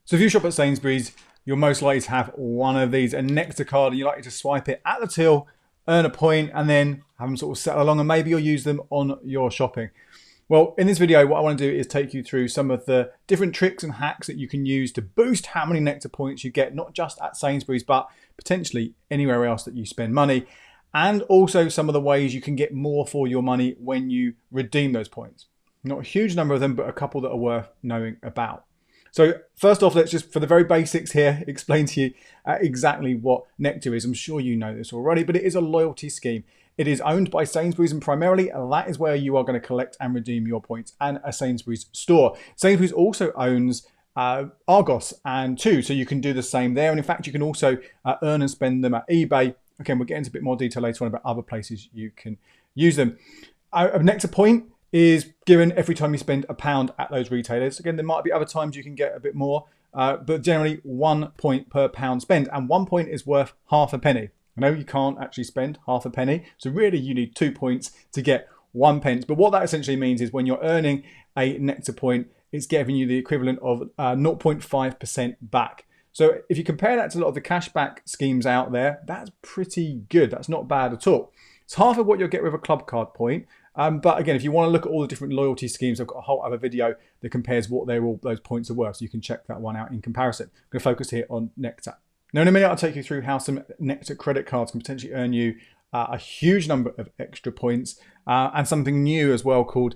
So if you shop at Sainsbury's, you're most likely to have one of these, a Nectar card, and you're likely to swipe it at the till, earn a point, and then have them sort of settle along, and maybe you'll use them on your shopping. Well, in this video, what I want to do is take you through some of the different tricks and hacks that you can use to boost how many Nectar points you get, not just at Sainsbury's, but potentially anywhere else that you spend money. And also some of the ways you can get more for your money when you redeem those points. Not a huge number of them, but a couple that are worth knowing about. So first off, let's just, for the very basics here, explain to you exactly what Nectar is. I'm sure you know this already, but it is a loyalty scheme. It is owned by Sainsbury's, and primarily that is where you are going to collect and redeem your points, and a Sainsbury's store. Sainsbury's also owns Argos and too, so you can do the same there. And in fact, you can also earn and spend them at eBay. Again, we'll get into a bit more detail later on about other places you can use them. A Nectar point is given every time you spend £1 at those retailers. Again, there might be other times you can get a bit more, but generally 1 point per pound spent, and 1 point is worth half a penny. I know you can't actually spend half a penny, so really you need 2 points to get 1 pence. But what that essentially means is when you're earning a Nectar point, it's giving you the equivalent of 0.5% back. So if you compare that to a lot of the cashback schemes out there, that's pretty good. That's not bad at all. It's half of what you'll get with a club card point. But again, if you want to look at all the different loyalty schemes, I've got a whole other video that compares what all those points are worth. So you can check that one out in comparison. I'm going to focus here on Nectar. Now in a minute, I'll take you through how some Nectar credit cards can potentially earn you a huge number of extra points, and something new as well called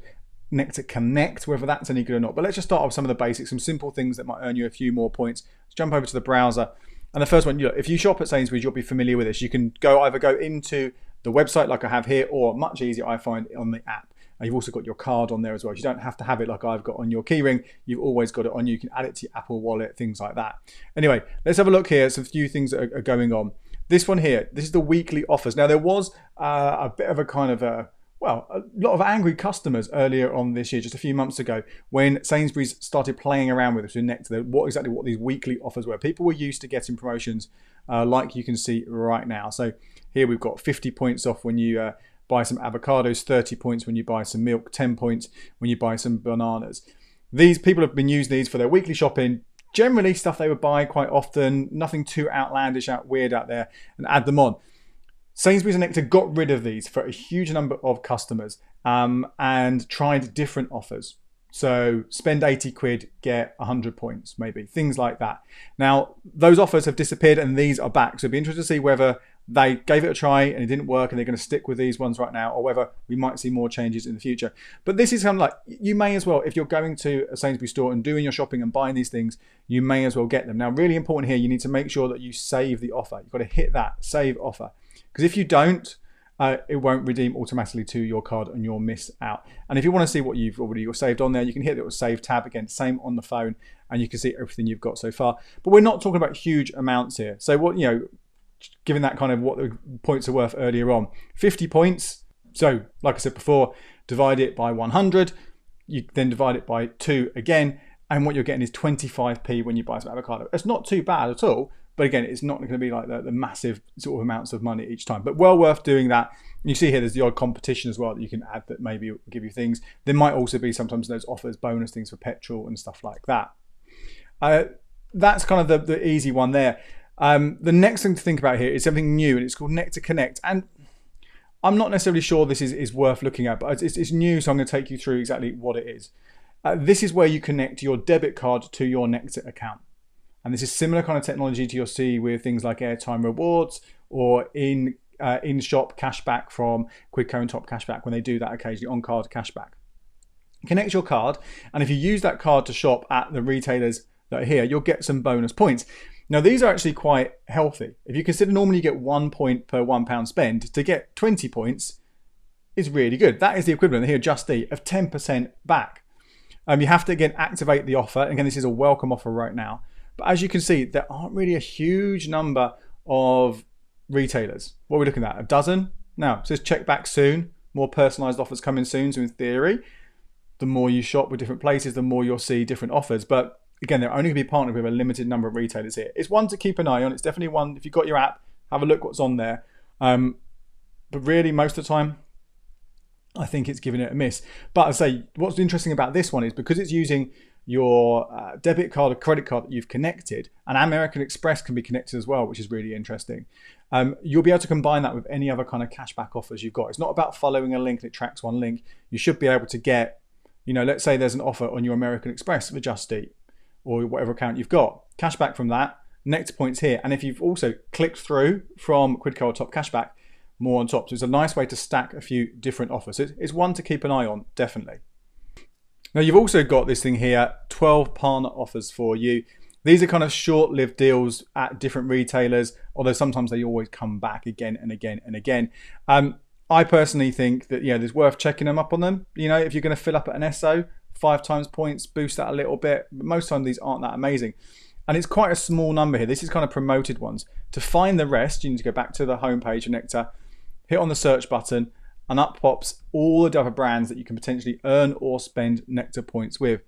Nectar Connect, whether that's any good or not. But let's just start off with some of the basics, some simple things that might earn you a few more points. Let's jump over to the browser. And the first one, if you shop at Sainsbury's, you'll be familiar with this. You can either go into the website like I have here, or much easier I find on the app. And you've also got your card on there as well. You don't have to have it like I've got on your keyring. You've always got it on you. You can add it to your Apple Wallet, things like that. Anyway, let's have a look here. Some few things that are going on. This one here, this is the weekly offers. Now there was a bit of a kind of a lot of angry customers earlier on this year, just a few months ago, when Sainsbury's started playing around with this with Nectar, what these weekly offers were. People were used to getting promotions like you can see right now. So here we've got 50 points off when you buy some avocados, 30 points when you buy some milk, 10 points when you buy some bananas. These people have been using these for their weekly shopping, generally stuff they would buy quite often, nothing too outlandish, weird out there, and add them on. Sainsbury's and Nectar got rid of these for a huge number of customers and tried different offers. So spend 80 quid, get 100 points, maybe, things like that. Now, those offers have disappeared and these are back. So it'd be interesting to see whether they gave it a try and it didn't work and they're going to stick with these ones right now, or whether we might see more changes in the future. But this is kind of like, you may as well, if you're going to a Sainsbury's store and doing your shopping and buying these things, you may as well get them. Now, really important here, you need to make sure that you save the offer. You've got to hit that save offer. Because if you don't, it won't redeem automatically to your card and you'll miss out. And if you want to see what you've already saved on there, you can hit the save tab again, same on the phone, and you can see everything you've got so far. But we're not talking about huge amounts here. So what, given that kind of what the points are worth earlier on, 50 points. So like I said before, divide it by 100, you then divide it by 2 again, and what you're getting is 25p when you buy some avocado. It's not too bad at all. But again, it's not going to be like the massive sort of amounts of money each time. But well worth doing that. You see here, there's the odd competition as well that you can add that maybe will give you things. There might also be sometimes those offers, bonus things for petrol and stuff like that. That's kind of the easy one there. The next thing to think about here is something new, and it's called Nectar Connect. And I'm not necessarily sure this is worth looking at, but it's new, so I'm going to take you through exactly what it is. This is where you connect your debit card to your Nectar account. And this is similar kind of technology to you'll see with things like airtime rewards or in-shop cashback from Quidco and Top Cashback when they do that occasionally, on-card cashback. Connect your card, and if you use that card to shop at the retailers that are here, you'll get some bonus points. Now, these are actually quite healthy. If you consider normally you get 1 point per £1 spend, to get 20 points is really good. That is the equivalent here, Just Eat, of 10% back. You have to, again, activate the offer. Again, this is a welcome offer right now. But as you can see, there aren't really a huge number of retailers. What are we looking at? A dozen? Now, it says check back soon. More personalized offers coming soon. So in theory, the more you shop with different places, the more you'll see different offers. But again, they're only going to be partnered with a limited number of retailers here. It's one to keep an eye on. It's definitely one, if you've got your app, have a look what's on there. But really, most of the time, I think it's giving it a miss. But I say, what's interesting about this one is because it's using your debit card or credit card that you've connected, and American Express can be connected as well, which is really interesting. You'll be able to combine that with any other kind of cashback offers you've got. It's not about following a link and it tracks one link. You should be able to get, let's say there's an offer on your American Express for Just Eat or whatever account you've got. Cashback from that, Nectar points here. And if you've also clicked through from Quidco or Top Cashback, more on top. So it's a nice way to stack a few different offers. So it's one to keep an eye on, definitely. Now you've also got this thing here, 12 partner offers for you. These are kind of short-lived deals at different retailers, although sometimes they always come back again and again and again. I personally think that there's worth checking them up on them. If you're going to fill up at an SO, 5 times points, boost that a little bit. But most times these aren't that amazing. And it's quite a small number here. This is kind of promoted ones. To find the rest, you need to go back to the homepage of Nectar, hit on the search button, and up pops all the other brands that you can potentially earn or spend Nectar points with.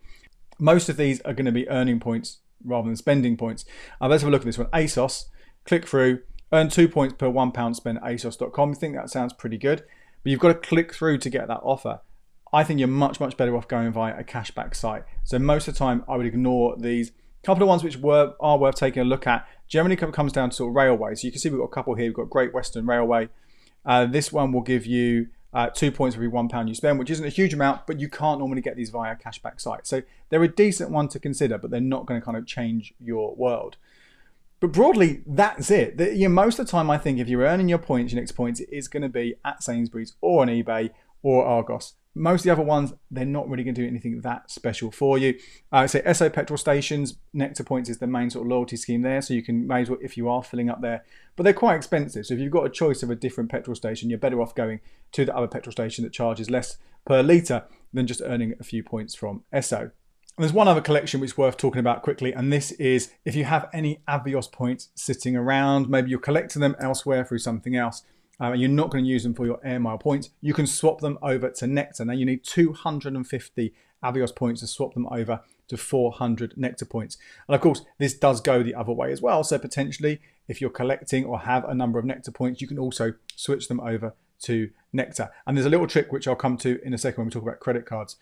Most of these are going to be earning points rather than spending points. Let's have a look at this one. ASOS, click through, earn 2 points per £1 spent at asos.com. I think that sounds pretty good, but you've got to click through to get that offer. I think you're much, much better off going via a cashback site. So most of the time I would ignore these. A couple of ones which are worth taking a look at generally comes down to sort of railways. So you can see we've got a couple here. We've got Great Western Railway. This one will give you 2 points for every £1 you spend, which isn't a huge amount, but you can't normally get these via cashback sites. So they're a decent one to consider, but they're not going to kind of change your world. But broadly, that's it. Most of the time, I think if you're earning your points, your next points, it is going to be at Sainsbury's or on eBay or Argos. Most of the other ones, they're not really going to do anything that special for you. So SO petrol stations, Nectar points is the main sort of loyalty scheme there. So you can may as well, if you are filling up there, but they're quite expensive. So if you've got a choice of a different petrol station, you're better off going to the other petrol station that charges less per litre than just earning a few points from SO. And there's one other collection which is worth talking about quickly, and this is if you have any Avios points sitting around, maybe you're collecting them elsewhere through something else, and you're not going to use them for your air mile points, you can swap them over to Nectar. Now you need 250 Avios points to swap them over to 400 Nectar points. And of course, this does go the other way as well. So potentially, if you're collecting or have a number of Nectar points, you can also switch them over to Nectar. And there's a little trick which I'll come to in a second when we talk about credit cards,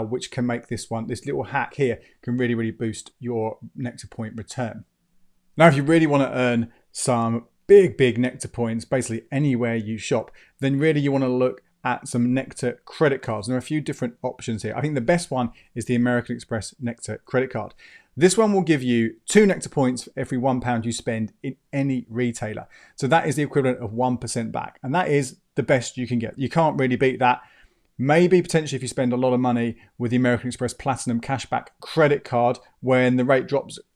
which can make this little hack here can really, really boost your Nectar point return. Now, if you really want to earn some big Nectar points, basically anywhere you shop, then really you want to look at some Nectar credit cards. And there are a few different options here. I think the best one is the American Express Nectar credit card. This one will give you 2 Nectar points for every £1 you spend in any retailer. So that is the equivalent of 1% back. And that is the best you can get. You can't really beat that. Maybe potentially if you spend a lot of money with the American Express Platinum Cashback credit card, when the rate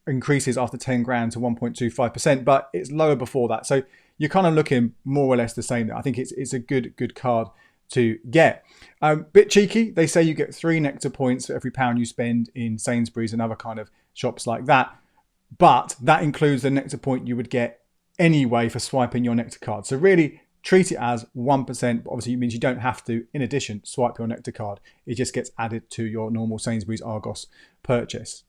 increases after 10 grand to 1.25%, but it's lower before that. So you're kind of looking more or less the same there. I think it's a good card to get. Bit cheeky, they say you get 3 Nectar points for every £1 you spend in Sainsbury's and other kind of shops like that. But that includes the Nectar point you would get anyway for swiping your Nectar card. So really, treat it as 1%, but obviously it means you don't have to, in addition, swipe your Nectar card. It just gets added to your normal Sainsbury's Argos purchase.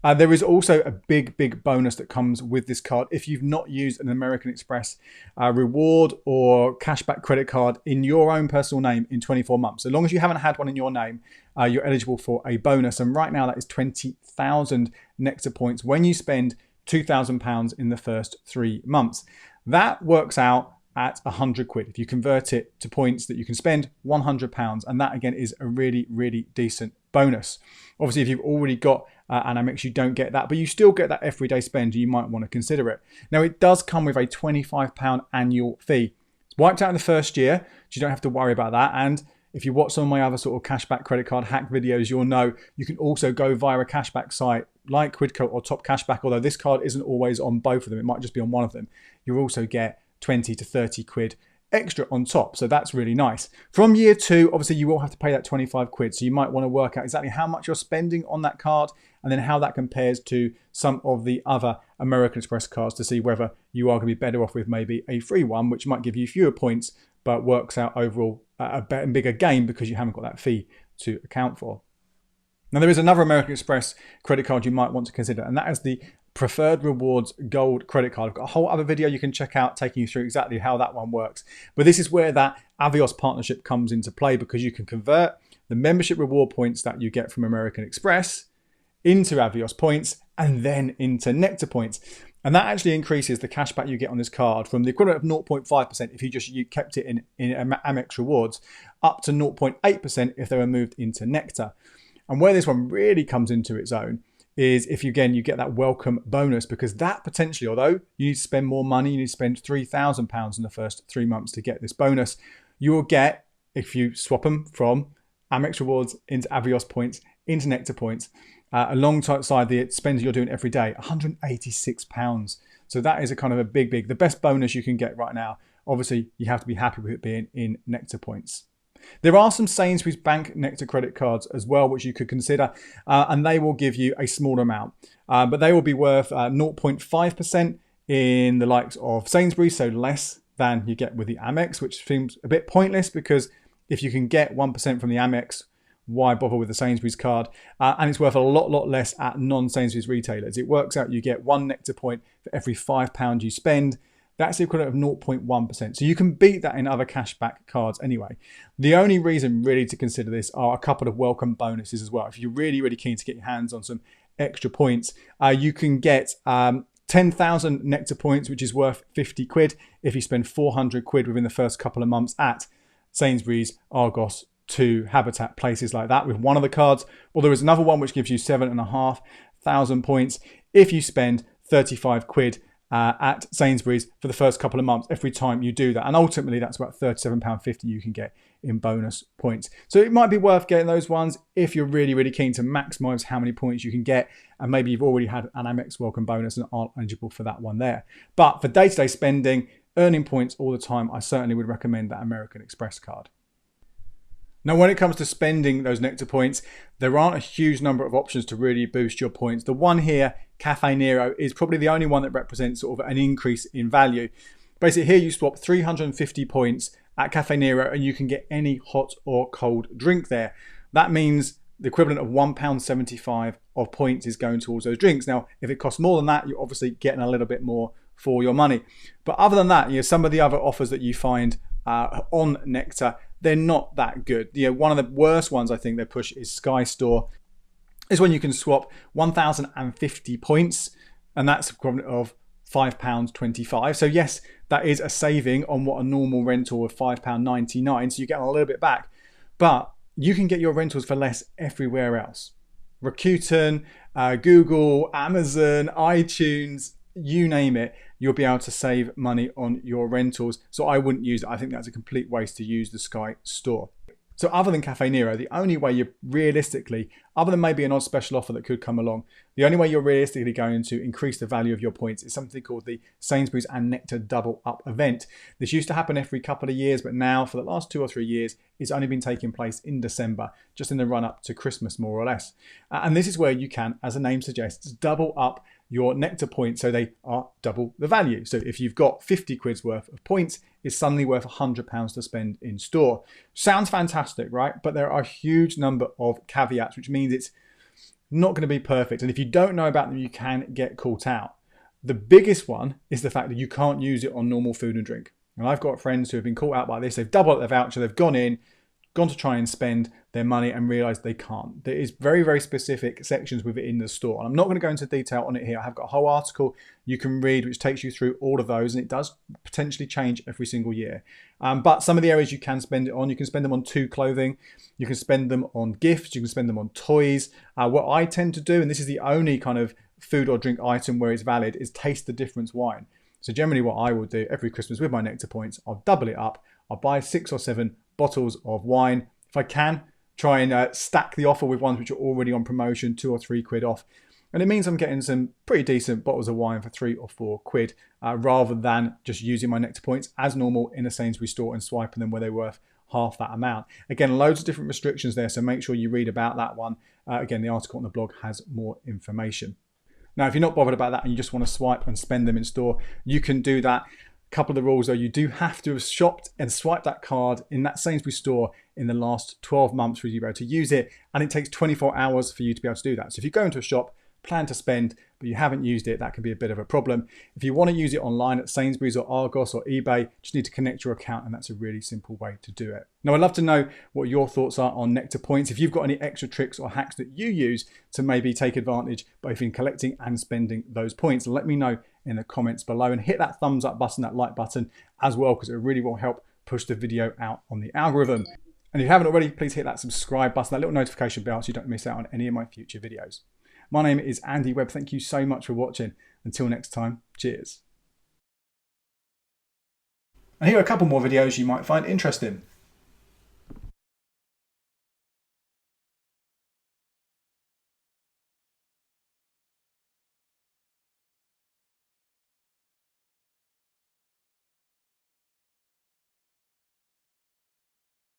There is also a big bonus that comes with this card. If you've not used an American Express reward or cashback credit card in your own personal name in 24 months, so long as you haven't had one in your name, you're eligible for a bonus. And right now that is 20,000 Nectar points when you spend £2,000 in the first 3 months. That works out at 100 quid. If you convert it to points that you can spend, £100. And that again is a really decent bonus. Obviously, if you've already got an Amex, you don't get that, but you still get that everyday spend. You might want to consider it. Now, it does come with a £25 annual fee. It's wiped out in the first year, so you don't have to worry about that. And if you watch some of my other sort of cashback credit card hack videos, you'll know you can also go via a cashback site like Quidco or Top Cashback, although this card isn't always on both of them. It might just be on one of them. You'll also get 20 to 30 quid extra on top. So that's really nice. From year 2, obviously you will have to pay that 25 quid. So you might want to work out exactly how much you're spending on that card and then how that compares to some of the other American Express cards to see whether you are going to be better off with maybe a free one, which might give you fewer points, but works out overall a better and bigger gain because you haven't got that fee to account for. Now there is another American Express credit card you might want to consider, and that is the Preferred Rewards Gold credit card. I've got a whole other video you can check out taking you through exactly how that one works. But this is where that Avios partnership comes into play, because you can convert the membership reward points that you get from American Express into Avios points, and then into Nectar points. And that actually increases the cashback you get on this card from the equivalent of 0.5% if you kept it in Amex rewards, up to 0.8% if they were moved into Nectar. And where this one really comes into its own is if you get that welcome bonus, because that potentially, although you need to spend more money, you need to spend £3,000 in the first 3 months to get this bonus, you will get, if you swap them from Amex rewards into Avios points, into Nectar points, alongside the spends you're doing every day, £186. So that is a kind of a big, the best bonus you can get right now. Obviously, you have to be happy with it being in Nectar points. There are some Sainsbury's Bank Nectar credit cards as well, which you could consider, and they will give you a small amount, but they will be worth 0.5% in the likes of Sainsbury's, so less than you get with the Amex, which seems a bit pointless because if you can get 1% from the Amex, why bother with the Sainsbury's card? And it's worth a lot less at non-Sainsbury's retailers. It works out you get 1 Nectar point for every £5 you spend. That's the equivalent of 0.1%. So you can beat that in other cashback cards anyway. The only reason really to consider this are a couple of welcome bonuses as well. If you're really keen to get your hands on some extra points, you can get 10,000 Nectar points, which is worth 50 quid if you spend 400 quid within the first couple of months at Sainsbury's, Argos, to Habitat, places like that with one of the cards. Or there is another one which gives you 7,500 points if you spend 35 quid at Sainsbury's for the first couple of months every time you do that. And ultimately, that's about £37.50 you can get in bonus points. So it might be worth getting those ones if you're really keen to maximise how many points you can get. And maybe you've already had an Amex welcome bonus and aren't eligible for that one there. But for day-to-day spending, earning points all the time, I certainly would recommend that American Express card. Now, when it comes to spending those Nectar points, there aren't a huge number of options to really boost your points. The one here, Cafe Nero, is probably the only one that represents sort of an increase in value. Basically, here you swap 350 points at Cafe Nero and you can get any hot or cold drink there. That means the equivalent of £1.75 of points is going towards those drinks. Now, if it costs more than that, you're obviously getting a little bit more for your money. But other than that, some of the other offers that you find on Nectar, they're not that good. One of the worst ones I think they push is Sky Store. Is when you can swap 1,050 points, and that's equivalent of £5.25. So yes, that is a saving on what a normal rental of £5.99. So you get a little bit back, but you can get your rentals for less everywhere else. Rakuten, Google, Amazon, iTunes, you name it, you'll be able to save money on your rentals. So I wouldn't use it. I think that's a complete waste to use the Sky Store. So other than Cafe Nero, the only way you're realistically, other than maybe an odd special offer that could come along, the only way you're realistically going to increase the value of your points is something called the Sainsbury's and Nectar Double Up event. This used to happen every couple of years, but now for the last 2 or 3 years, it's only been taking place in December, just in the run up to Christmas, more or less. And this is where you can, as the name suggests, double up your Nectar points so they are double the value. So if you've got 50 quid's worth of points, it's suddenly worth £100 to spend in store. Sounds fantastic, right? But there are a huge number of caveats, which means it's not going to be perfect. And if you don't know about them, you can get caught out. The biggest one is the fact that you can't use it on normal food and drink. And I've got friends who have been caught out by this. They've doubled up their voucher, they've gone to try and spend their money and realised they can't. There is very specific sections with it in the store. And I'm not going to go into detail on it here. I have got a whole article you can read which takes you through all of those, and it does potentially change every single year. But some of the areas you can spend it on, you can spend them on clothing, you can spend them on gifts, you can spend them on toys. What I tend to do, and this is the only kind of food or drink item where it's valid, is taste the difference wine. So generally what I will do every Christmas with my Nectar points, I'll double it up. I'll buy 6 or 7 bottles of wine. If I can, try and stack the offer with ones which are already on promotion, 2 or 3 quid off. And it means I'm getting some pretty decent bottles of wine for 3 or 4 quid, rather than just using my Nectar points as normal in a Sainsbury's store and swiping them where they're worth half that amount. Again, loads of different restrictions there, so make sure you read about that one. Again, the article on the blog has more information. Now, if you're not bothered about that and you just want to swipe and spend them in store, you can do that. Couple of the rules though, you do have to have shopped and swiped that card in that Sainsbury's store in the last 12 months for you to be able to use it, and it takes 24 hours for you to be able to do that. So if you go into a shop, plan to spend, but you haven't used it, that can be a bit of a problem. If you want to use it online at Sainsbury's or Argos or eBay, just need to connect your account, and that's a really simple way to do it. Now, I'd love to know what your thoughts are on Nectar points. If you've got any extra tricks or hacks that you use to maybe take advantage both in collecting and spending those points, let me know in the comments below, and hit that thumbs up button, that like button as well, because it really will help push the video out on the algorithm. And if you haven't already, please hit that subscribe button, that little notification bell, so you don't miss out on any of my future videos. My name is Andy Webb. Thank you so much for watching. Until next time, cheers. And here are a couple more videos you might find interesting.